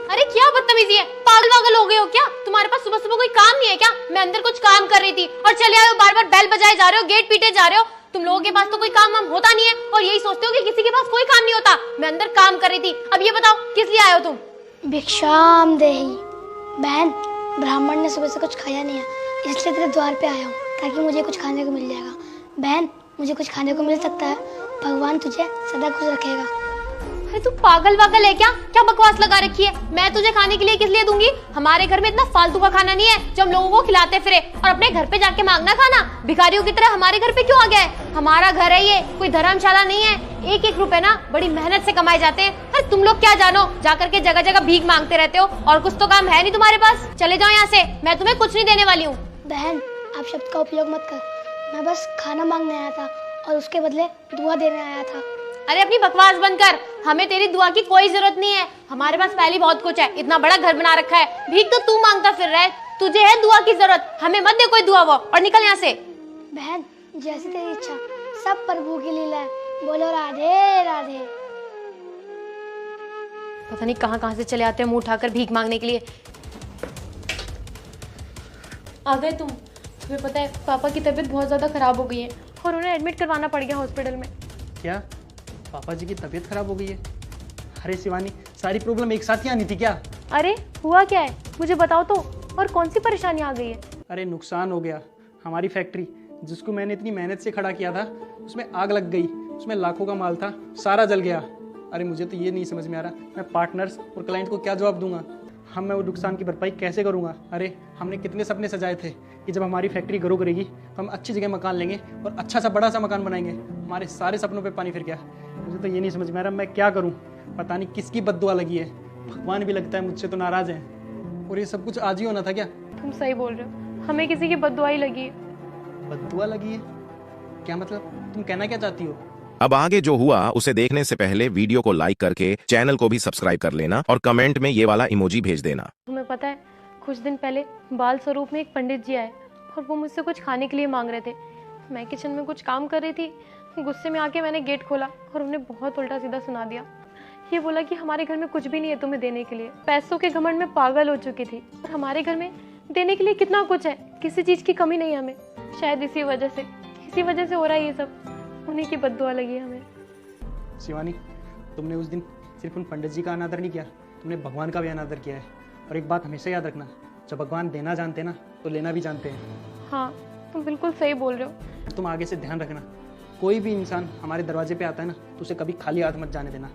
अरे क्या बदतमीजी है, पागल वागल हो गए हो क्या? तुम्हारे पास सुबह सुबह कोई काम नहीं है क्या? मैं अंदर कुछ काम कर रही थी और चले आए हो, बार बार बेल बजाए जा रहे हो, गेट पीटे जा रहे हो। तुम लोगों के पास तो कोई काम वाम होता नहीं है और यही सोचते हो कि किसी के पास कोई काम नहीं होता। मैं अंदर काम कर रही थी। अब ये बताओ किस लिए आए हो तुम? भिक्षाम देही। बहन, ब्राह्मण ने सुबह से कुछ खाया नहीं है, इसलिए तेरे द्वार पे आया हूँ ताकि मुझे कुछ खाने को मिल जाएगा। बहन, मुझे कुछ खाने को मिल सकता है? भगवान तुझे सदा खुश रखेगा। अरे तू पागल वागल है क्या? क्या बकवास लगा रखी है? मैं तुझे खाने के लिए किस लिए दूंगी? हमारे घर में इतना फालतू का खाना नहीं है जो हम लोगों को खिलाते फिरे और अपने घर पे जाके मांगना खाना। भिखारियों की तरह हमारे घर पे क्यों आ गया है? हमारा घर है ये, कोई धर्मशाला नहीं है। एक एक रुपए ना बड़ी मेहनत से कमाए जाते हैं। अरे तुम लोग क्या जानो, जाकर के जगह जगह भीख मांगते रहते हो और कुछ तो काम है नहीं तुम्हारे पास। चले जाओ यहाँ से, मैं तुम्हें कुछ नहीं देने वाली हूँ। बहन, आप शब्द का उपयोग मत कर। मैं बस खाना मांगने आया था और उसके बदले दुआ देने आया था। अरे अपनी बकवास बंद कर, हमें तेरी दुआ की कोई जरूरत नहीं है। हमारे पास पहले बहुत कुछ है, इतना बड़ा घर बना रखा है। भीख तो तू मांगता फिर रहा है, तुझे है दुआ की जरूरत। हमें मत दे कोई दुआ वो, और निकल यहाँ से। बहन, जैसी तेरी इच्छा, सब प्रभु की लीला है। बोलो राधे राधे। पता नहीं कहाँ कहाँ से चले आते हैं मुंह उठाकर भीख मांगने के लिए। आ गए तुम? तुम्हें पता है पापा की तबीयत बहुत ज्यादा खराब हो गई है और उन्हें एडमिट करवाना पड़ गया हॉस्पिटल में। क्या पापा जी की तबीयत खराब हो गई है? अरे शिवानी, सारी प्रॉब्लम एक साथ ही आनी थी क्या? अरे हुआ क्या है, मुझे बताओ तो, और कौन सी परेशानी आ गई है? अरे नुकसान हो गया। हमारी फैक्ट्री जिसको मैंने इतनी मेहनत से खड़ा किया था, उसमें आग लग गई। उसमें लाखों का माल था, सारा जल गया। अरे मुझे तो ये नहीं समझ में आ रहा, मैं पार्टनर्स और क्लाइंट को क्या जवाब दूंगा? मैं वो नुकसान की भरपाई कैसे करूंगा? अरे हमने कितने सपने सजाए थे कि जब हमारी फैक्ट्री ग्रो करेगी तो हम अच्छी जगह मकान लेंगे और अच्छा सा बड़ा सा मकान बनाएंगे। हमारे सारे सपनों पे पानी फिर गया। मुझे तो ये नहीं समझ में आ रहा मैं क्या करूं। पता नहीं किसकी बद्दुआ लगी है। भगवान भी लगता है मुझसे तो नाराज है। और ये सब कुछ आज ही होना था क्या? तुम सही बोल रहे हो, हमें किसी की बद्दुआई लगी है। बद्दुआ लगी है? क्या मतलब, तुम कहना क्या चाहती हो? अब आगे जो हुआ उसे देखने से पहले वीडियो को लाइक करके चैनल को भी सब्सक्राइब कर लेना और कमेंट में ये वाला इमोजी भेज देना। तुम्हें पता है कुछ दिन पहले बाल स्वरूप में एक पंडित जी आए और वो मुझसे कुछ खाने के लिए मांग रहे थे। मैं किचन में कुछ काम कर रही थी, गुस्से में आके मैंने गेट खोला और उन्हें बहुत उल्टा सीधा सुना दिया। ये बोला कि हमारे घर में कुछ भी नहीं है तुम्हें देने के लिए। पैसों के घमंड में पागल हो चुकी थी और हमारे घर में देने के लिए कितना कुछ है, किसी चीज की कमी नहीं है हमें। शायद इसी वजह से हो रहा है ये सब। उन्हीं की बद्दुआ लगी है हमें। शिवानी, तुमने उस दिन सिर्फ उन पंडित जी का अनादर नहीं किया, तुमने भगवान का भी अनादर किया है। और एक बात हमेशा याद रखना, जब भगवान देना जानते हैं ना तो लेना भी जानते हैं। हाँ, तुम बिल्कुल सही बोल रहे हो। तुम आगे से ध्यान रखना, कोई भी इंसान हमारे दरवाजे पे आता है ना तो उसे कभी खाली हाथ मत जाने देना।